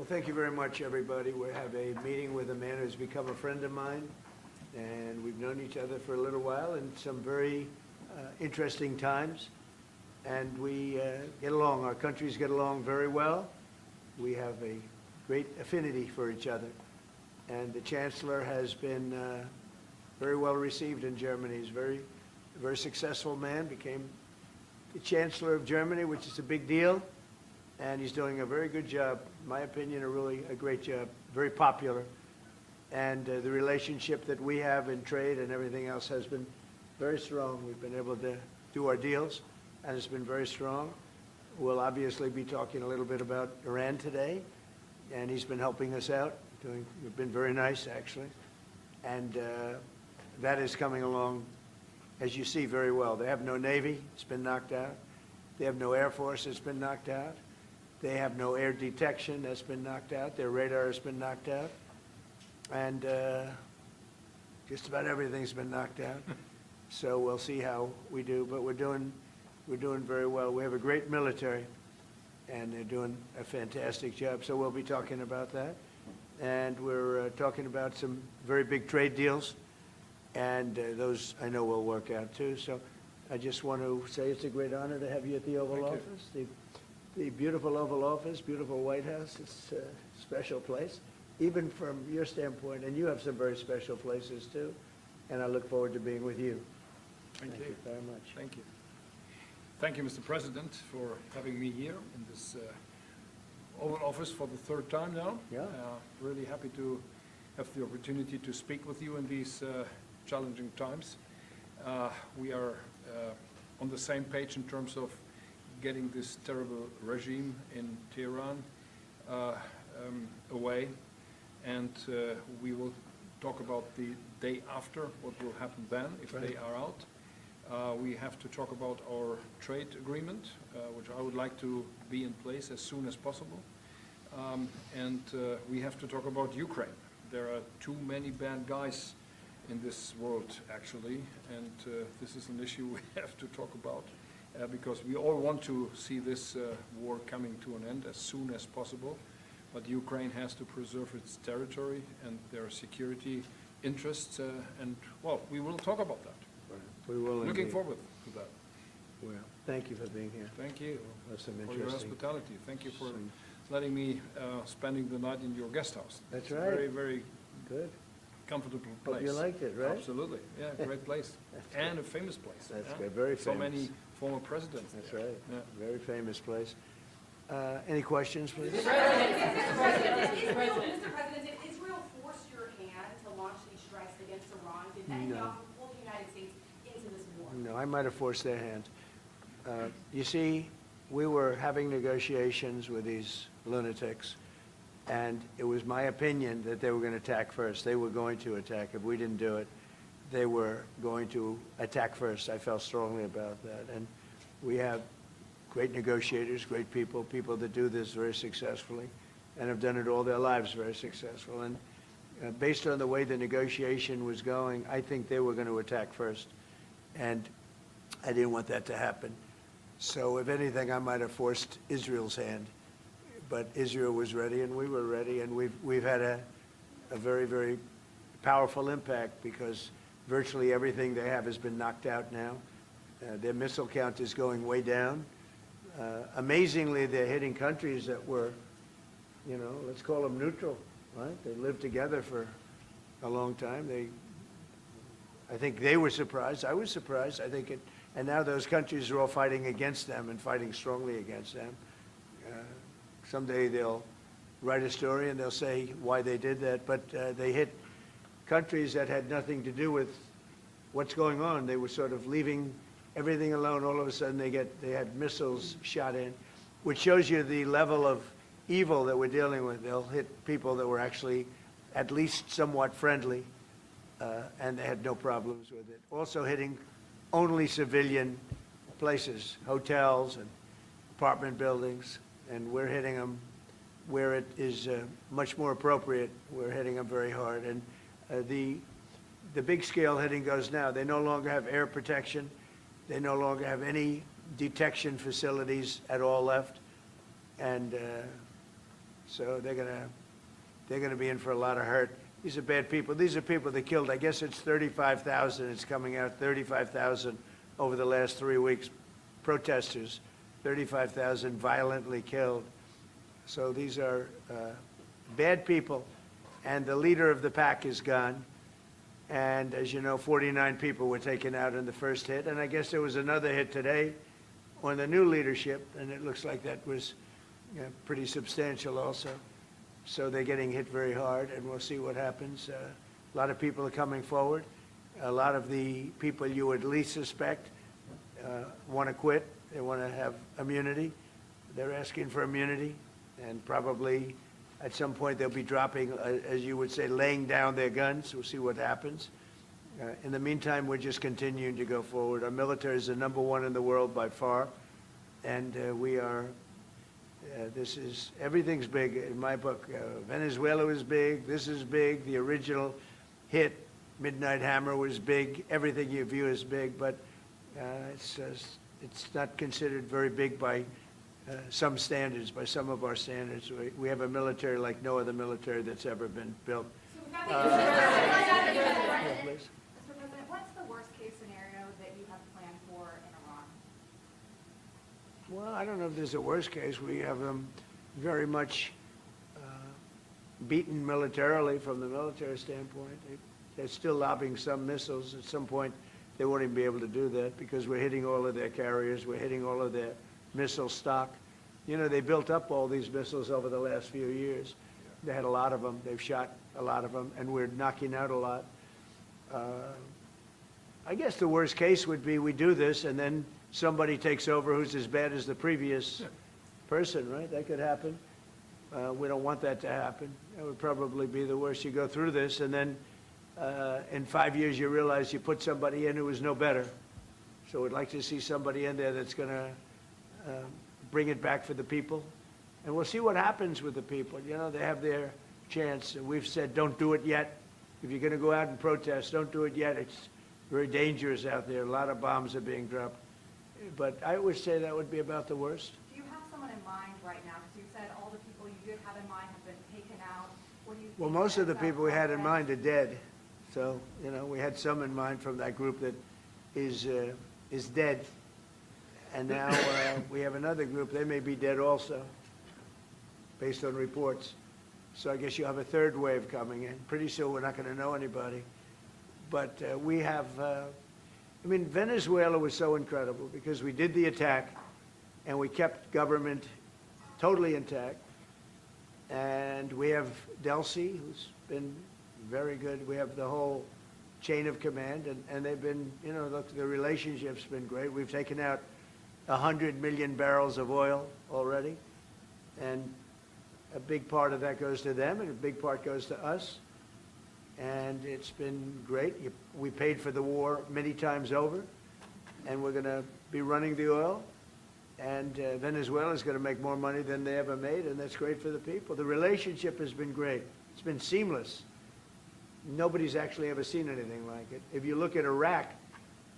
Well, thank you very much, everybody. We have a meeting with a man who's become a friend of mine, and we've known each other for a little while in some very interesting times, and we get along. Our countries get along very well. We have a great affinity for each other, and the Chancellor has been very well received in Germany. He's a very successful man, became the Chancellor of Germany, which is a big deal. And he's doing a very good job, in my opinion, a great job, very popular. And the relationship that we have in trade and everything else has been very strong. We've been able to do our deals, and it's been very strong. We'll obviously be talking a little bit about Iran today, and he's been helping us out. We've been very nice, actually. And that is coming along, as you see, very well. They have no Navy. It's been knocked out. They have no Air Force. It's been knocked out. They have no air detection. That's been knocked out. Their radar has been knocked out. And just about everything's been knocked out. So we'll see how we do. But we're doing very well. We have a great military, and they're doing a fantastic job. So we'll be talking about that. And we're talking about some very big trade deals. And those, I know, will work out, too. So I just want to say it's a great honor to have you at the Oval Office. The beautiful Oval Office, beautiful White House. It's a special place, even from your standpoint. And you have some very special places, too. And I look forward to being with you. Thank you very much. Thank you. Thank you, Mr. President, for having me here in this Oval Office for the third time now. Yeah. Really happy to have the opportunity to speak with you in these challenging times. We are on the same page in terms of getting this terrible regime in Tehran away, and we will talk about the day after, what will happen then if they are out. We have to talk about our trade agreement, which I would like to be in place as soon as possible. And we have to talk about Ukraine. There are too many bad guys in this world, actually, and this is an issue we have to talk about because we all want to see this war coming to an end as soon as possible, but Ukraine has to preserve its territory and their security interests, and, well, we will talk about that. We will Looking indeed. forward to that. Well, thank you for being here. Thank you That's some for your interesting. hospitality. Thank you for letting me spending the night in your guest house. That's It's a right. very, very Good. comfortable place. Hope you liked it, right? Absolutely, yeah, great place. And a famous place. That's yeah. good, very So famous. many former presidents That's there. right. Yeah. Very famous place. Any questions, please? Mr. President, did Israel force your hand to launch these strikes against Iran? Did Netanyahu pull the United States into this war? No, I might have forced their hand. You see, we were having negotiations with these lunatics, and it was my opinion that they were going to attack first. They were going to attack. If we didn't do it, they were going to attack first. I felt strongly about that. And we have great negotiators, great people, people that do this very successfully and have done it all their lives very successful. And based on the way the negotiation was going, I think they were going to attack first. And I didn't want that to happen. So if anything, I might have forced Israel's hand. But Israel was ready, and we were ready, and we've had a very, very powerful impact because virtually everything they have has been knocked out now. Their missile count is going way down. Amazingly, they're hitting countries that were, you know, let's call them neutral, right? They lived together for a long time. I think they were surprised. I was surprised. I think and now those countries are all fighting against them and fighting strongly against them. Someday they'll write a story and they'll say why they did that, but they hit countries that had nothing to do with what's going on. They were sort of leaving everything alone. All of a sudden they had missiles shot in, which shows you the level of evil that we're dealing with. They'll hit people that were actually at least somewhat friendly, and they had no problems with it. Also hitting only civilian places, hotels and apartment buildings, and we're hitting them where it is much more appropriate. We're hitting them very hard. And the big scale hitting goes now. They no longer have air protection. They no longer have any detection facilities at all left. And So they're gonna be in for a lot of hurt. These are bad people. These are people that killed, I guess it's 35,000, it's coming out, 35,000 over the last 3 weeks, protesters, 35,000 violently killed. So these are bad people, and the leader of the pack is gone. And as you know, 49 people were taken out in the first hit, and I guess there was another hit today on the new leadership, and it looks like that was pretty substantial also. So they're getting hit very hard, and we'll see what happens. A lot of people are coming forward. A lot of the people you would least suspect want to quit. They want to have immunity. They're asking for immunity, and probably at some point they'll be dropping, as you would say, laying down their guns. We'll see what happens. In the meantime, we're just continuing to go forward. Our military is the #1 in the world by far, and we are. Everything's big in my book. Venezuela was big. This is big. The original hit, Midnight Hammer, was big. Everything you view is big, but it's not considered very big by some standards, by some of our standards. We have a military like no other military that's ever been built. Mr. Please. President, what's the worst-case scenario that you have planned for in Iran? Well, I don't know if there's a worst case. We have them very much beaten militarily from the military standpoint. They're still lobbing some missiles. At some point, they won't even be able to do that because we're hitting all of their carriers. We're hitting all of their missile stock. You know, they built up all these missiles over the last few years. They had a lot of them. They've shot a lot of them, and we're knocking out a lot. I guess the worst case would be we do this, and then somebody takes over who's as bad as the previous person, right? That could happen. We don't want that to happen. That would probably be the worst. You go through this, and then in 5 years you realize you put somebody in who was no better. So we'd like to see somebody in there that's going to bring it back for the people. And we'll see what happens with the people. You know, they have their chance. And we've said, don't do it yet. If you're going to go out and protest, don't do it yet. It's very dangerous out there. A lot of bombs are being dropped. But I would say that would be about the worst. Do you have someone in mind right now? Because you said all the people you did have in mind have been taken out. What do you think? Well, most of the that people we had in process- mind are dead. So, you know, we had some in mind from that group that is dead. And now we have another group, they may be dead also, based on reports. So I guess you have a third wave coming in. Pretty soon we're not going to know anybody. But we have, I mean, Venezuela was so incredible because we did the attack and we kept government totally intact. And we have Delcy, who's been very good. We have the whole chain of command, and they've been, you know, look, the relationship's been great. We've taken out 100 million barrels of oil already, and a big part of that goes to them, and a big part goes to us. And it's been great. We paid for the war many times over, and we're going to be running the oil. And Venezuela is going to make more money than they ever made, and that's great for the people. The relationship has been great. It's been seamless. Nobody's actually ever seen anything like it. If you look at Iraq,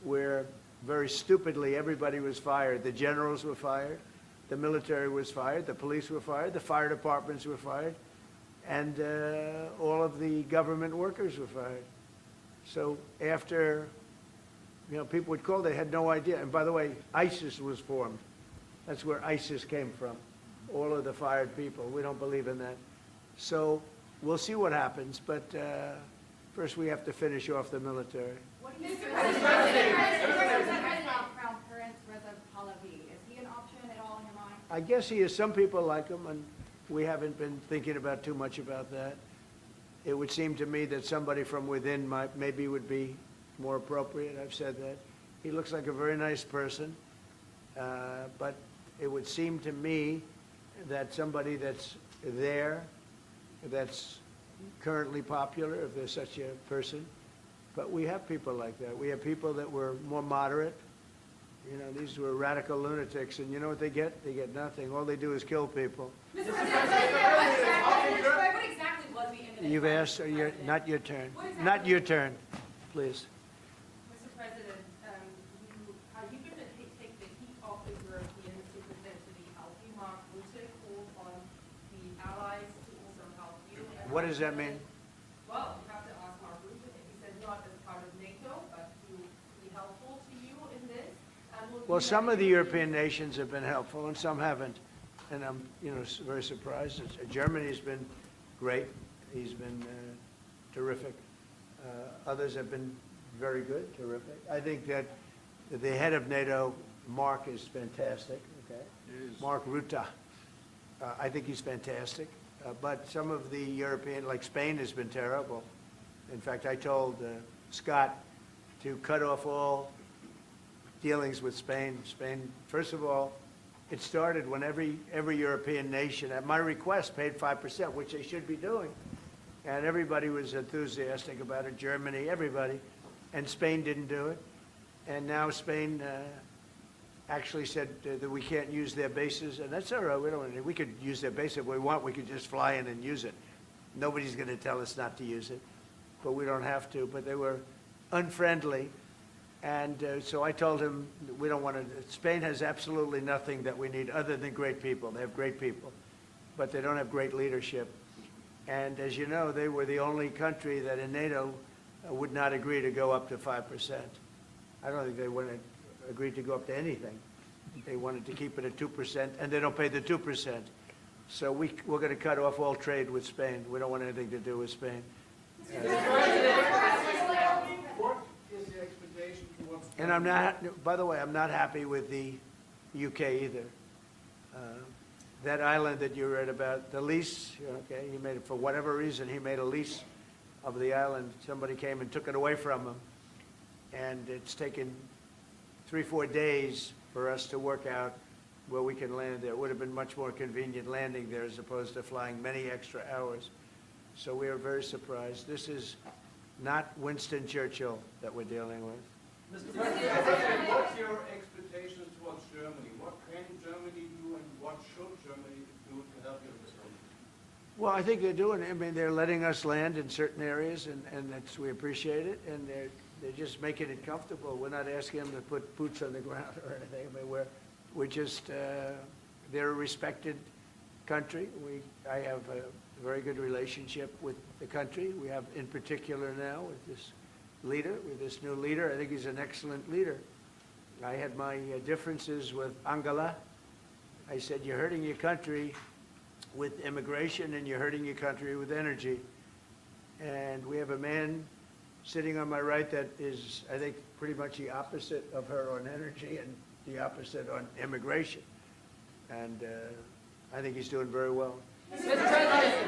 where very stupidly everybody was fired, the generals were fired, the military was fired, the police were fired, the fire departments were fired, and all of the government workers were fired. So after, you know, people would call, they had no idea. And by the way, ISIS was formed. That's where ISIS came from, all of the fired people. We don't believe in that. So we'll see what happens, but first we have to finish off the military. What do you think? Crown Prince Reza Pahlavi, is he an option at all in your mind? I guess he is. Some people like him, and we haven't been thinking about too much about that. It would seem to me that somebody from within maybe would be more appropriate. I've said that. He looks like a very nice person, but it would seem to me that somebody that's there, that's currently popular, if there's such a person. But we have people like that. We have people that were more moderate. You know, these were radical lunatics, and you know what they get? They get nothing. All they do is kill people. Mr. President, what exactly was the imminent? You've asked, or not your turn. Not your turn, please. Mr. President, are you going to take the heat off the Europeans to present to the Alpine Mark, which they called on the allies What does that mean? Well, you have to ask Mark Rutte. He said not as part of NATO, but to be helpful to you in this. And we'll Well, do some that of the in- European nations have been helpful and some haven't. And I'm, very surprised. Germany's been great. He's been terrific. Others have been very good, terrific. I think that the head of NATO, Mark, is fantastic, okay? He is. Mark Rutte. I think he's fantastic. But some of the European, like Spain, has been terrible. In fact, I told Scott to cut off all dealings with Spain. Spain, first of all, it started when every European nation, at my request, paid 5%, which they should be doing. And everybody was enthusiastic about it, Germany, everybody. And Spain didn't do it. And now Spain actually said that we can't use their bases, and that's all right. We could use their base if we want. We could just fly in and use it. Nobody's going to tell us not to use it, but we don't have to. But they were unfriendly, and so I told him we don't want to. Spain has absolutely nothing that we need other than great people. They have great people, but they don't have great leadership. And as you know, they were the only country that in NATO would not agree to go up to 5%. I don't think they would have agreed to go up to anything. They wanted to keep it at 2%, and they don't pay the 2%. So we're going to cut off all trade with Spain. We don't want anything to do with Spain. What is the expectation towards? And I'm not, by the way, I'm not happy with the UK either. That island that you read about, the lease, okay, he made it, for whatever reason, he made a lease of the island. Somebody came and took it away from him. And it's taken 3-4 days for us to work out where we can land there. It would have been much more convenient landing there as opposed to flying many extra hours. So we are very surprised. This is not Winston Churchill that we're dealing with. Mr. President, what's your expectations towards Germany? What can Germany do and what should Germany do to help you in this moment? Well, I think they're doing it. I mean, they're letting us land in certain areas, and that's, we appreciate it, and they're just making it comfortable. We're not asking them to put boots on the ground or anything. I mean, we're just, they're a respected country. I have a very good relationship with the country. We have, in particular now, with this leader, with this new leader. I think he's an excellent leader. I had my differences with Angela. I said, you're hurting your country with immigration, and you're hurting your country with energy. And we have a man sitting on my right that is, I think, pretty much the opposite of her on energy and the opposite on immigration. And I think he's doing very well. Mr. President,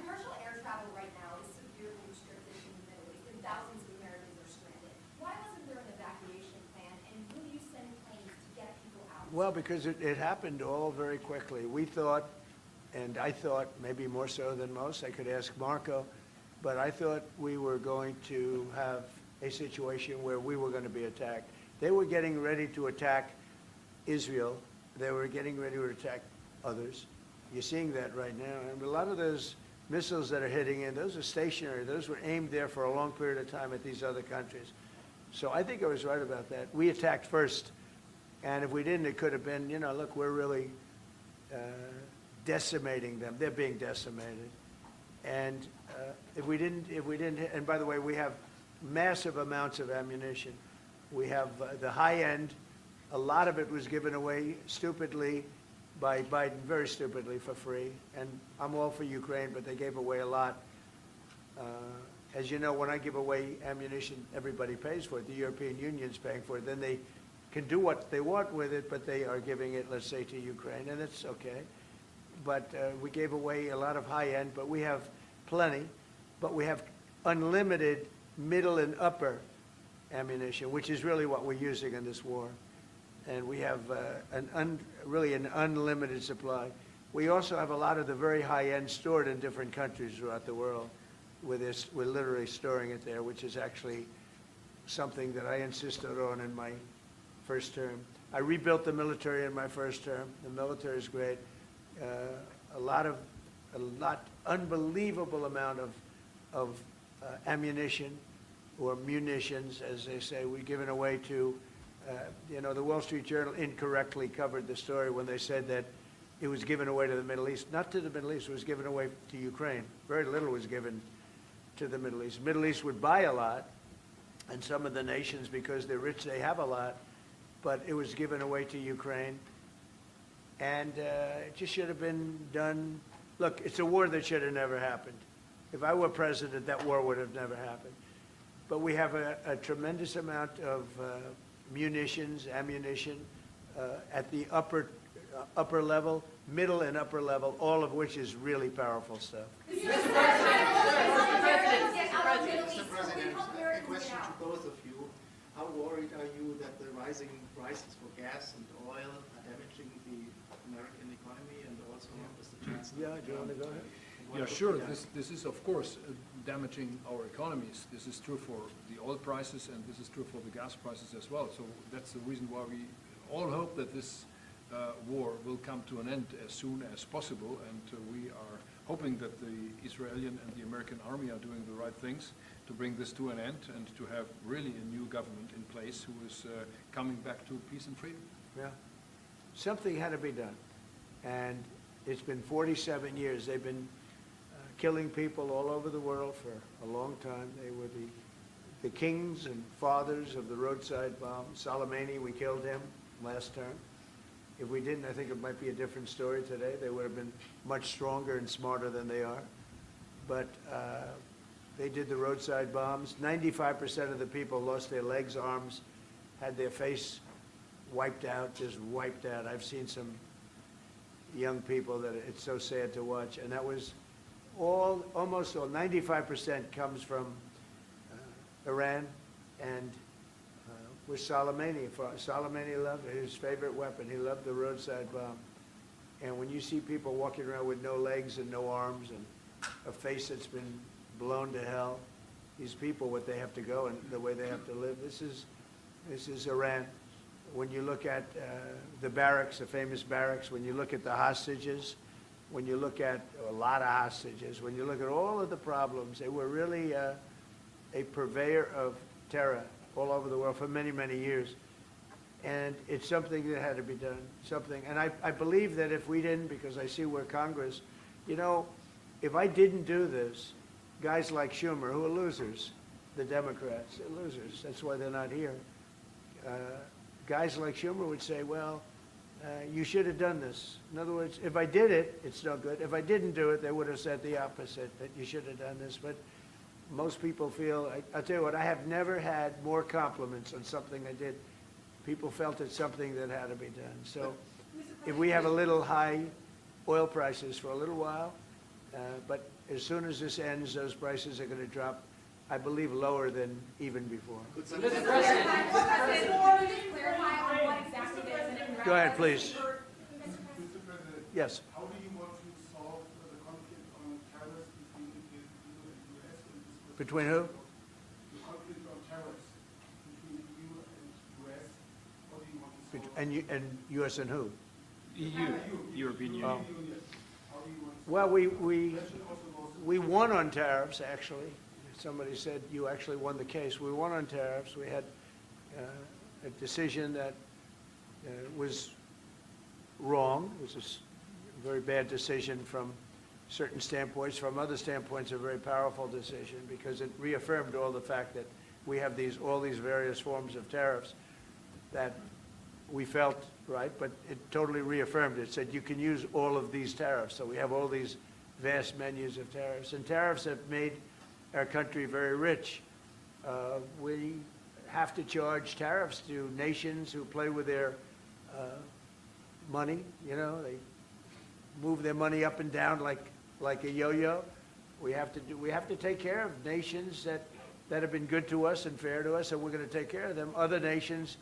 commercial air travel right now is severely restricted in the Middle East, and thousands of Americans are stranded. Why wasn't there an evacuation plan, and will you send planes to get people out? Well, because it happened all very quickly. We thought, and I thought maybe more so than most, I could ask Marco, but I thought we were going to have a situation where we were going to be attacked. They were getting ready to attack Israel. They were getting ready to attack others. You're seeing that right now. And a lot of those missiles that are hitting in, those are stationary. Those were aimed there for a long period of time at these other countries. So I think I was right about that. We attacked first. And if we didn't, it could have been, look, we're really decimating them. They're being decimated. And if we didn't, and by the way, we have massive amounts of ammunition. We have the high end. A lot of it was given away stupidly by Biden, very stupidly, for free. And I'm all for Ukraine, but they gave away a lot. As you know, when I give away ammunition, everybody pays for it. The European Union's paying for it. Then they can do what they want with it, but they are giving it, let's say, to Ukraine, and it's okay. But we gave away a lot of high-end, but we have plenty. But we have unlimited middle and upper ammunition, which is really what we're using in this war. And we have really an unlimited supply. We also have a lot of the very high-end stored in different countries throughout the world. We're literally storing it there, which is actually something that I insisted on in my first term. I rebuilt the military in my first term. The military is great. Unbelievable amount of ammunition, or munitions, as they say, we've given away to, the Wall Street Journal incorrectly covered the story when they said that it was given away to the Middle East. Not to the Middle East, it was given away to Ukraine. Very little was given to the Middle East. Middle East would buy a lot, and some of the nations, because they're rich, they have a lot, but it was given away to Ukraine. And it just should have been done. Look, it's a war that should have never happened. If I were president, that war would have never happened. But we have a tremendous amount of munitions, ammunition at the upper level, middle and upper level, all of which is really powerful stuff. Mr. President, a question to both of you. How worried are you that the rising prices for gas and oil are damaging the American economy and also Mr. Chancellor? Yeah, do you want to go ahead? Yeah, sure. This is, of course, damaging our economies. This is true for the oil prices, and this is true for the gas prices as well. So that's the reason why we all hope that this war will come to an end as soon as possible, and we are hoping that the Israeli and the American army are doing the right things to bring this to an end and to have really a new government in place who is coming back to peace and freedom. Yeah. Something had to be done. And it's been 47 years. They've been killing people all over the world for a long time. They were the kings and fathers of the roadside bomb. Soleimani, we killed him last term. If we didn't, I think it might be a different story today. They would have been much stronger and smarter than they are. But they did the roadside bombs. 95% of the people lost their legs, arms, had their face wiped out, just wiped out. I've seen some young people that it's so sad to watch. And that was almost all, 95% comes from Iran and with Soleimani. Soleimani loved his favorite weapon. He loved the roadside bomb. And when you see people walking around with no legs and no arms and a face that's been blown to hell, these people, what they have to go and the way they have to live, this is Iran. When you look at the barracks, the famous barracks, when you look at the hostages, when you look at a lot of hostages, when you look at all of the problems, they were really a purveyor of terror all over the world for many, many years. And it's something that had to be done, something. And I believe that if we didn't, because I see where Congress, you know, if I didn't do this, guys like Schumer, who are losers, the Democrats, they're losers. That's why they're not here. Guys like Schumer would say, well, you should have done this. In other words, if I did it, it's no good. If I didn't do it, they would have said the opposite, that you should have done this. But most people feel, I'll tell you what, I have never had more compliments on something I did. People felt it's something that had to be done. So if we have a little high oil prices for a little while, but as soon as this ends, those prices are going to drop, I believe, lower than even before. Go ahead, please. Mr. President. Yes. How do you want to solve the conflict on tariffs between the EU and the US? Between who? The conflict on tariffs between the EU and US. How do you want to solve And U.S. and who? EU, European Union. Oh. How do you want to Well, we That should also go we won on tariffs, actually. Somebody said you actually won the case. We won on tariffs. We had a decision that was wrong. It was a very bad decision from certain standpoints. From other standpoints, a very powerful decision because it reaffirmed all the fact that we have all these various forms of tariffs that we felt right, but it totally reaffirmed it. It said you can use all of these tariffs. So we have all these vast menus of tariffs. And tariffs have made our country very rich. We have to charge tariffs to nations who play with their money. You know, they move their money up and down like a yo-yo. We have to take care of nations that have been good to us and fair to us, and we're going to take care of them. Other nations,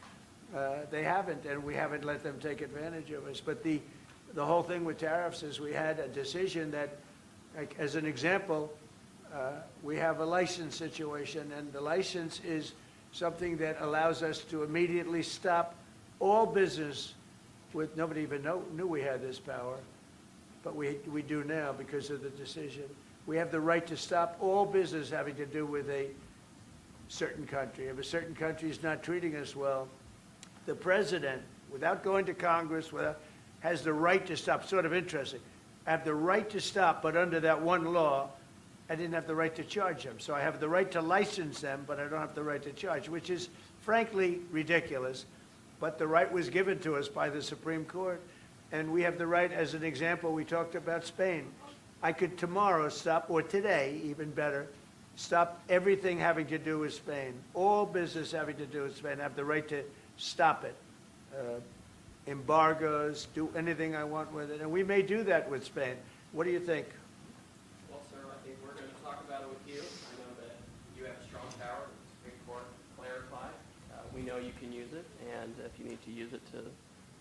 they haven't, and we haven't let them take advantage of us. But the whole thing with tariffs is we had a decision that, like, as an example, we have a license situation, and the license is something that allows us to immediately stop all business with, nobody even knew we had this power, but we do now because of the decision. We have the right to stop all business having to do with a certain country. If a certain country is not treating us well, the president, without going to Congress, has the right to stop. Sort of interesting. I have the right to stop, but under that one law, I didn't have the right to charge them. So I have the right to license them, but I don't have the right to charge, which is frankly ridiculous. But the right was given to us by the Supreme Court. And we have the right, as an example, we talked about Spain. I could tomorrow stop, or today, even better, stop everything having to do with Spain. All business having to do with Spain. I have the right to stop it. Embargoes, do anything I want with it. And we may do that with Spain. What do you think? Well, sir, I think we're going to talk about it with you. I know that you have strong power. The Supreme Court clarified. We know you can use it, and if you need to use it to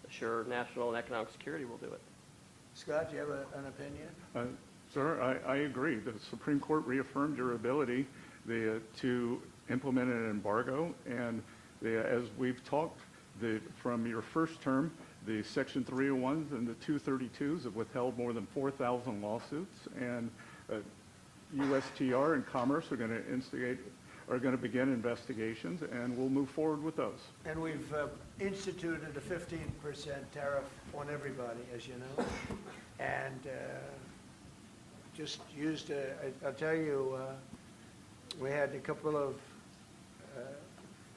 assure national and economic security, we'll do it. Scott, do you have an opinion? Sir, I agree. The Supreme Court reaffirmed your ability to implement an embargo, and as we've talked, from your first term, the Section 301s and the 232s have withheld more than 4,000 lawsuits, and USTR and Commerce are going to begin investigations, and we'll move forward with those. And we've instituted a 15% tariff on everybody, as you know, and just used, I'll tell you, we had a couple of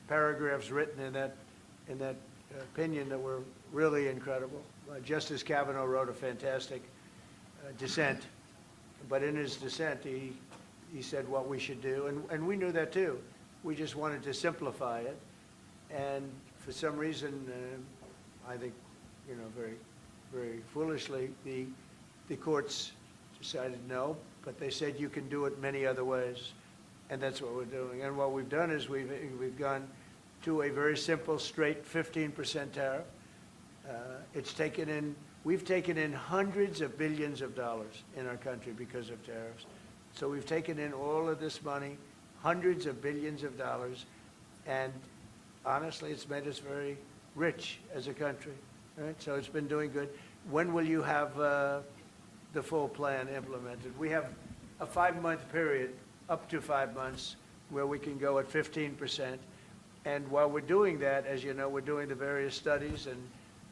paragraphs written in that opinion that were really incredible. Justice Kavanaugh wrote a fantastic dissent, but in his dissent, he said what we should do, and we knew that too. We just wanted to simplify it, and for some reason, I think, very, very foolishly, the courts decided no, but they said you can do it many other ways, and that's what we're doing. And what we've done is we've gone to a very simple, straight 15% tariff. We've taken in hundreds of billions of dollars in our country because of tariffs. So we've taken in all of this money, hundreds of billions of dollars, and honestly, it's made us very rich as a country. Right? So it's been doing good. When will you have the full plan implemented? We have a 5-month period, up to 5 months, where we can go at 15%. And while we're doing that, as you know, we're doing the various studies and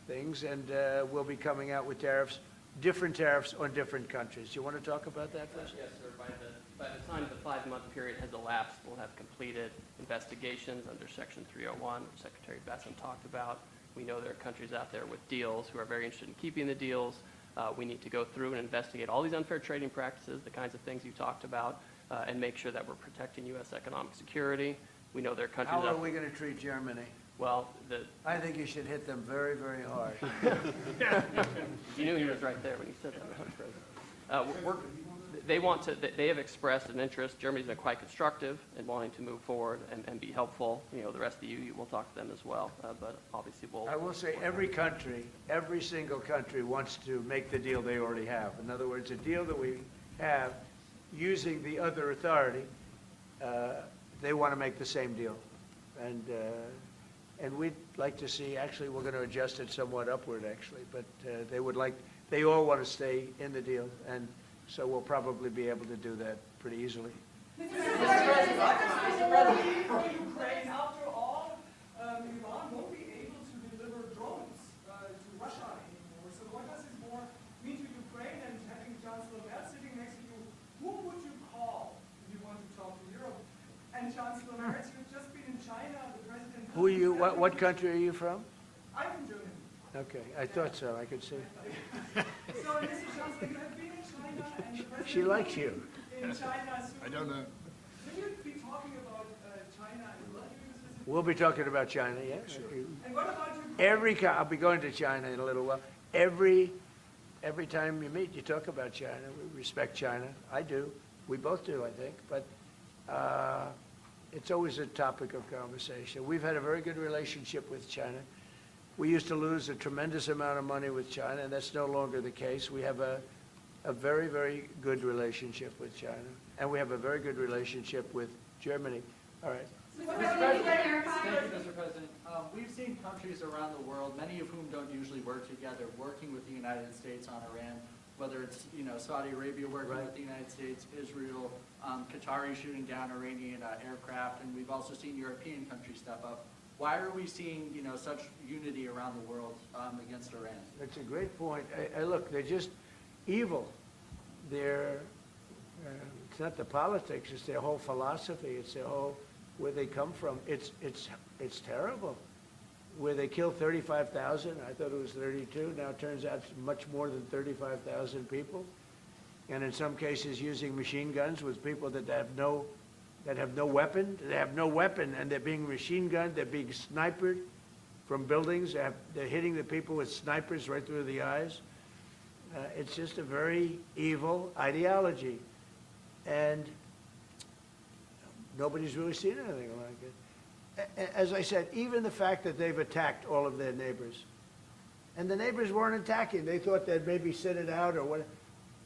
things, and we'll be coming out with different tariffs on different countries. Do you want to talk about that first? Yes, sir. By the time the 5-month period has elapsed, we'll have completed investigations under Section 301, which Secretary Besson talked about. We know there are countries out there with deals who are very interested in keeping the deals. We need to go through and investigate all these unfair trading practices, the kinds of things you talked about, and make sure that we're protecting U.S. economic security. We know there are countries How are we going to treat Germany? Well, I think you should hit them very, very hard. you knew he was right there when he said that, Mr. President. They have expressed an interest. Germany's been quite constructive in wanting to move forward and be helpful. The rest of you will talk to them as well. But obviously I will say every single country wants to make the deal they already have. In other words, a deal that we have using the other authority, they want to make the same deal. And we'd like to see, actually, we're going to adjust it somewhat upward, actually, but they all want to stay in the deal, and so we'll probably be able to do that pretty easily. Mr. President, for Ukraine, after all, Iran won't be able to deliver drones to Russia anymore. So what does this more mean to Ukraine? And having Chancellor Merz sitting next to you, who would you call if you want to talk to Europe? And Chancellor Merz, you've just been in China. The president. Who are you? What country are you from? I'm from Germany. Okay, I thought so. I could see. So, Mr. Chancellor, you have been in China, and the president. She likes you. In China soon. I don't know. Will you be talking about China and what you specifically? We'll be talking about China, yeah. Sure. And what about Ukraine? I'll be going to China in a little while. Every time you meet, you talk about China. We respect China. I do. We both do, I think. But it's always a topic of conversation. We've had a very good relationship with China. We used to lose a tremendous amount of money with China, and that's no longer the case. We have a very, very good relationship with China, and we have a very good relationship with Germany. All right. Thank you, Mr. President. We've seen countries around the world, many of whom don't usually work together, working with the United States on Iran, whether it's Saudi Arabia working with the United States, Israel, Qatari shooting down Iranian aircraft, and we've also seen European countries step up. Why are we seeing, you know, such unity around the world against Iran? That's a great point. Look, they're just evil. They're, it's not the politics, it's their whole philosophy, it's their whole, where they come from. It's terrible. Where they killed 35,000, I thought it was 32, now it turns out it's much more than 35,000 people. And in some cases using machine guns with people that have no weapon. They have no weapon, and they're being machine gunned, they're being sniped from buildings, they're hitting the people with snipers right through the eyes. It's just a very evil ideology. And nobody's really seen anything like it. As I said, even the fact that they've attacked all of their neighbors, and the neighbors weren't attacking, they thought they'd maybe sit it out or what.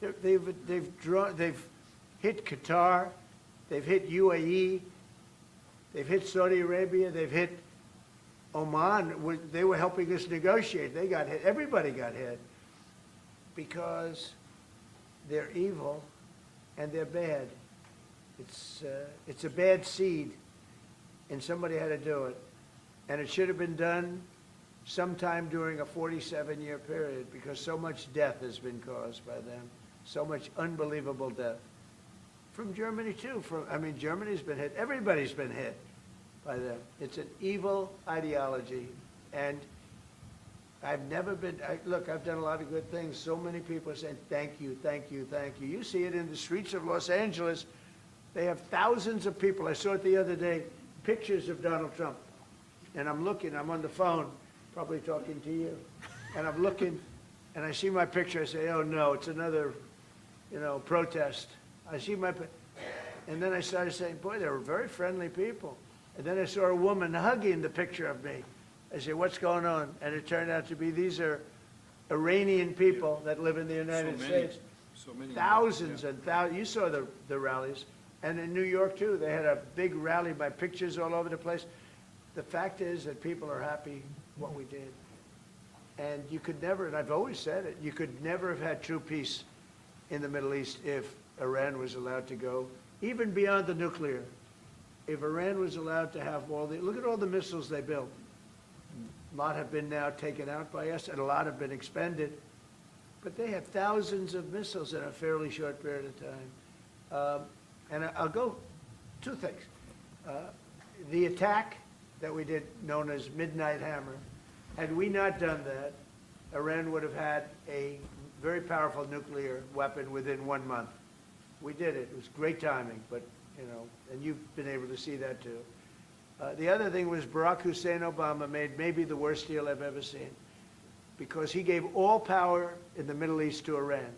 They've hit Qatar, they've hit UAE, they've hit Saudi Arabia, they've hit Oman. They were helping us negotiate. They got hit. Everybody got hit because they're evil and they're bad. It's a bad seed, and somebody had to do it. And it should have been done sometime during a 47-year period, because so much death has been caused by them, so much unbelievable death. From Germany too. Germany's been hit. Everybody's been hit by them. It's an evil ideology, and I've never been, look, I've done a lot of good things. So many people are saying, thank you, thank you, thank you. You see it in the streets of Los Angeles. They have thousands of people. I saw it the other day, pictures of Donald Trump. And I'm looking, I'm on the phone, probably talking to you. And I'm looking, and I see my picture. I say, oh no, it's another, protest. I see and then I started saying, boy, they were very friendly people. And then I saw a woman hugging the picture of me. I said, what's going on? And it turned out to be, these are Iranian people that live in the United States. So many. Thousands and thousands. You saw the rallies. And in New York, too, they had a big rally by pictures all over the place. The fact is that people are happy what we did. And you could never, and I've always said it, you could never have had true peace in the Middle East if Iran was allowed to go, even beyond the nuclear. If Iran was allowed to have look at all the missiles they built. A lot have been now taken out by us, and a lot have been expended. But they have thousands of missiles in a fairly short period of time. And I'll go, two things. The attack that we did, known as Midnight Hammer, had we not done that, Iran would have had a very powerful nuclear weapon within 1 month. We did it. It was great timing, but, and you've been able to see that too. The other thing was Barack Hussein Obama made maybe the worst deal I've ever seen, because he gave all power in the Middle East to Iran.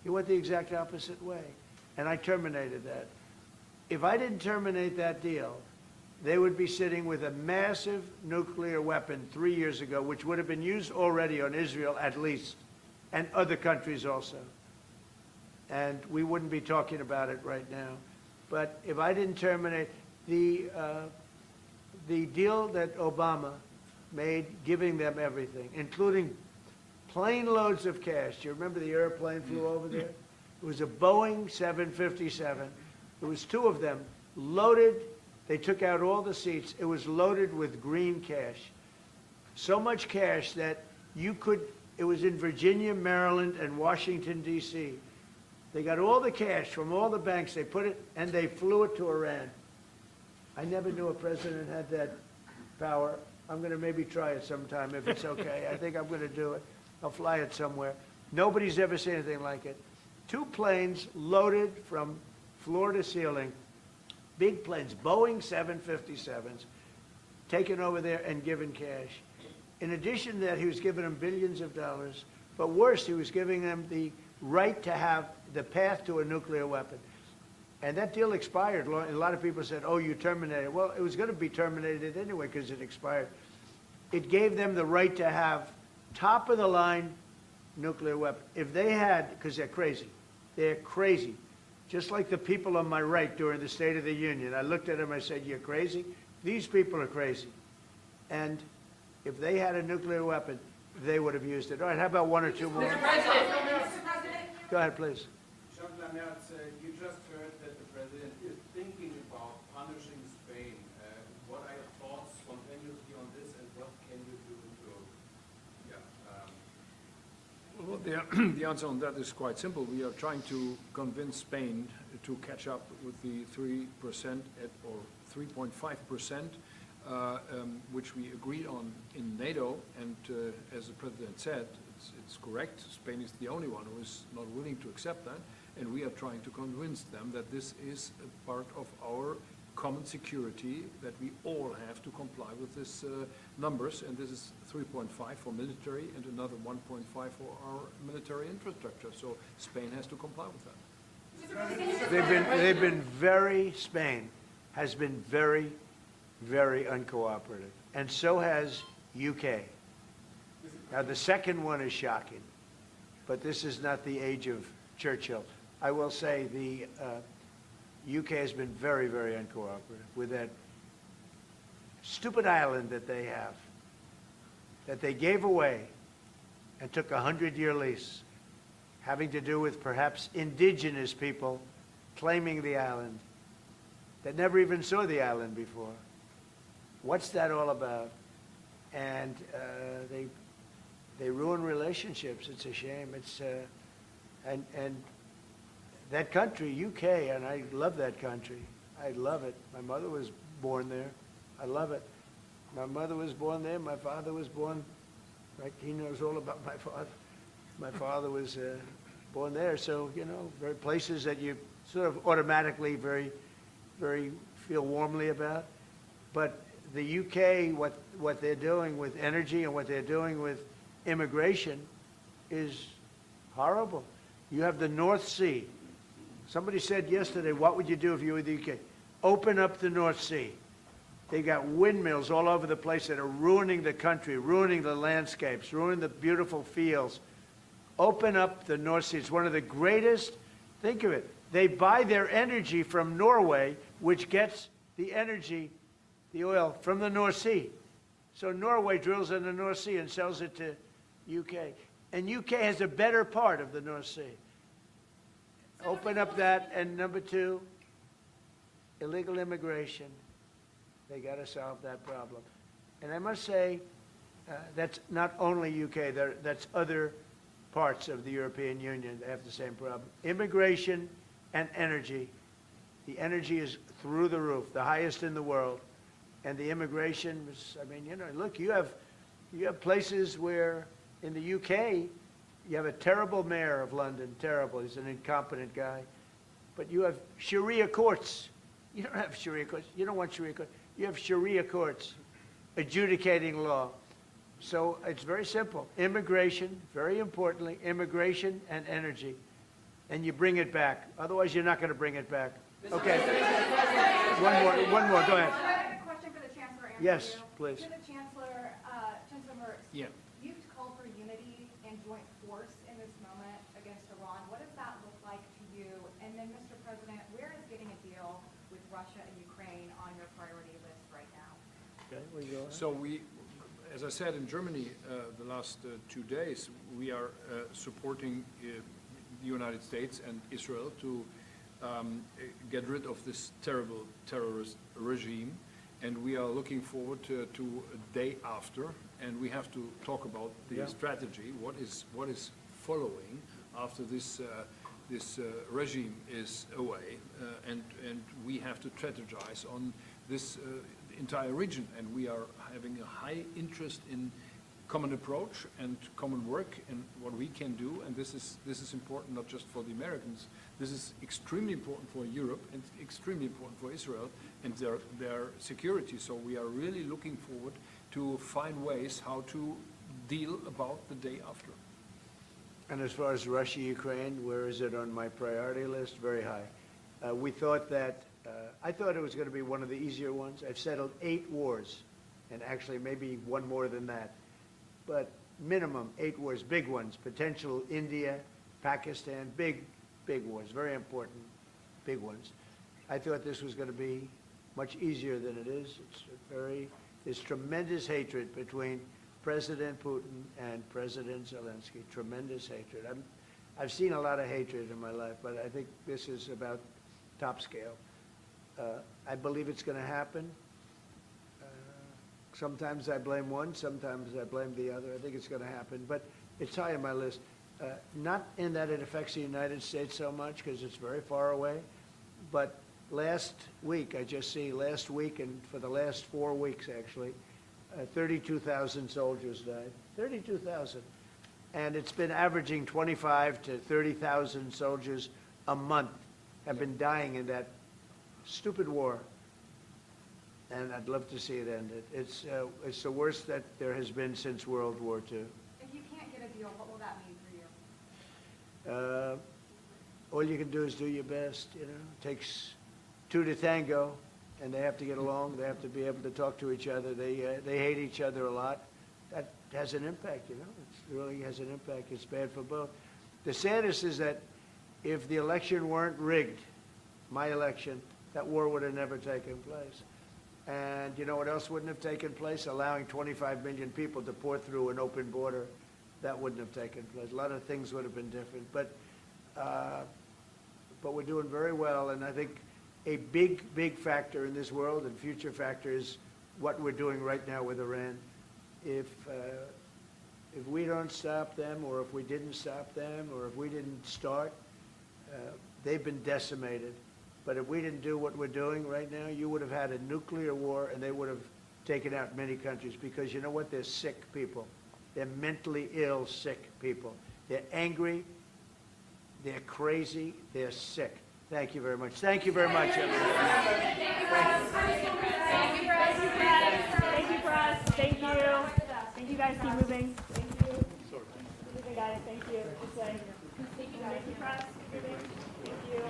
He went the exact opposite way, and I terminated that. If I didn't terminate that deal, they would be sitting with a massive nuclear weapon 3 years ago, which would have been used already on Israel at least, and other countries also. And we wouldn't be talking about it right now. But if I didn't terminate the deal that Obama made, giving them everything, including plane loads of cash. Do you remember the airplane flew over there? It was a Boeing 757. There was two of them, loaded. They took out all the seats. It was loaded with green cash. So much cash that it was in Virginia, Maryland, and Washington, D.C. They got all the cash from all the banks. They put it, and they flew it to Iran. I never knew a president had that power. I'm going to maybe try it sometime if it's okay. I think I'm going to do it. I'll fly it somewhere. Nobody's ever seen anything like it. 2 planes loaded from floor to ceiling, big planes, Boeing 757s, taken over there and given cash. In addition to that, he was giving them billions of dollars. But worse, he was giving them the right to have the path to a nuclear weapon. And that deal expired. A lot of people said, oh, you terminated it. Well, it was going to be terminated anyway because it expired. It gave them the right to have top-of-the-line nuclear weapon. If they had, because they're crazy, just like the people on my right during the State of the Union. I looked at them, I said, you're crazy? These people are crazy. And if they had a nuclear weapon, they would have used it. All right, how about 1 or 2 more? Mr. President. Go ahead, please. Chancellor Merz, you just heard that the president is thinking about punishing Spain. What are your thoughts spontaneously on The answer on that is quite simple. We are trying to convince Spain to catch up with the 3% or 3.5%, which we agreed on in NATO. And as the President said, it's correct. Spain is the only one who is not willing to accept that. And we are trying to convince them that this is a part of our common security, that we all have to comply with these numbers, and this is 3.5 for military and another 1.5 for our military infrastructure. So Spain has to comply with that. Spain has been very, very uncooperative, and so has UK. Now, the second one is shocking, but this is not the age of Churchill. I will say the UK has been very, very uncooperative with that stupid island that they have, that they gave away and took a 100-year lease, having to do with perhaps indigenous people claiming the island that never even saw the island before. What's that all about? And they ruin relationships. It's a shame. It's and that country, UK, and I love that country. I love it. My mother was born there. I love it. My mother was born there. My father was born, right? He knows all about my father. My father was born there. So, you know, very places that you sort of automatically very feel warmly about. But the UK, what they're doing with energy and what they're doing with immigration is horrible. You have the North Sea. Somebody said yesterday, what would you do if you were the UK? Open up the North Sea. They got windmills all over the place that are ruining the country, ruining the landscapes, ruining the beautiful fields. Open up the North Sea. It's one of the greatest, think of it, they buy their energy from Norway, which gets the energy, the oil, from the North Sea. So Norway drills in the North Sea and sells it to UK. And UK has a better part of the North Sea. Open up that, and number two, illegal immigration. They got to solve that problem. And I must say, that's not only UK, that's other parts of the European Union that have the same problem. Immigration and energy. The energy is through the roof, the highest in the world. And the immigration is, I mean, you know, look, you have places where in the UK, you have a terrible mayor of London, terrible. He's an incompetent guy. But you have Sharia courts. You don't have Sharia courts. You don't want Sharia courts. You have Sharia courts adjudicating law. So it's very simple. Immigration, very importantly, immigration and energy. And you bring it back. Otherwise, you're not going to bring it back. Okay. One more. Go ahead. I have a question for the Chancellor. Yes, please. To the Chancellor, Chancellor Merz. Yeah. You've called for unity and joint force in this moment against Iran. What does that look like to you? And then, Mr. President, where is getting a deal with Russia and Ukraine on your priority list right now? Okay, we go ahead. So we, as I said in Germany the last 2 days, we are supporting the United States and Israel to get rid of this terrible terrorist regime. And we are looking forward to a day after, and we have to talk about the strategy. What is following after this regime is away, and we have to strategize on this entire region. And we are having a high interest in common approach and common work and what we can do. And this is important not just for the Americans. This is extremely important for Europe and extremely important for Israel and their security. So we are really looking forward to find ways how to deal about the day after. And as far as Russia, Ukraine, where is it on my priority list? Very high. We thought that, I thought it was going to be one of the easier ones. I've settled 8 wars, and actually maybe one more than that. But minimum 8 wars, big ones, potential India, Pakistan, big wars, very important, big ones. I thought this was going to be much easier than it is. There's tremendous hatred between President Putin and President Zelensky, tremendous hatred. I've seen a lot of hatred in my life, but I think this is about top scale. I believe it's going to happen. Sometimes I blame one, sometimes I blame the other. I think it's going to happen, but it's high on my list. Not in that it affects the United States so much, because it's very far away, but last week and for the last 4 weeks, actually, 32,000 soldiers died. 32,000. And it's been averaging 25 to 30,000 soldiers a month have been dying in that stupid war. And I'd love to see it ended. It's the worst that there has been since World War II. If you can't get a deal, what will that mean for you? All you can do is do your best, you know. It takes two to tango, and they have to get along. They have to be able to talk to each other. They hate each other a lot. That has an impact, you know. It really has an impact. It's bad for both. The saddest is that if the election weren't rigged, my election, that war would have never taken place. And you know what else wouldn't have taken place? Allowing 25 million people to pour through an open border, that wouldn't have taken place. A lot of things would have been different. But we're doing very well, and I think a big factor in this world and future factor is what we're doing right now with Iran. If we don't stop them, or if we didn't stop them, or if we didn't start, they've been decimated. But if we didn't do what we're doing right now, you would have had a nuclear war, and they would have taken out many countries, because you know what? They're sick people. They're mentally ill, sick people. They're angry, they're crazy, they're sick. Thank you very much. Thank you very much, everyone. Thank you, Press. Thank you, Press. Thank you. Thank you, guys. Keep moving. Thank you. We got it. Thank you. This way. Thank you, Press. Keep moving. Thank you.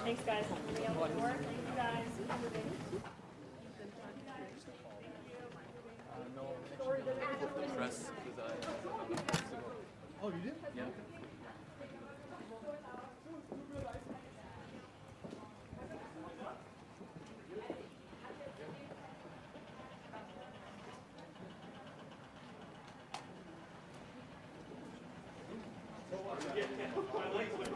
Thanks, guys. Thank you, guys. Keep moving. Oh, you did? Yeah. My legs went.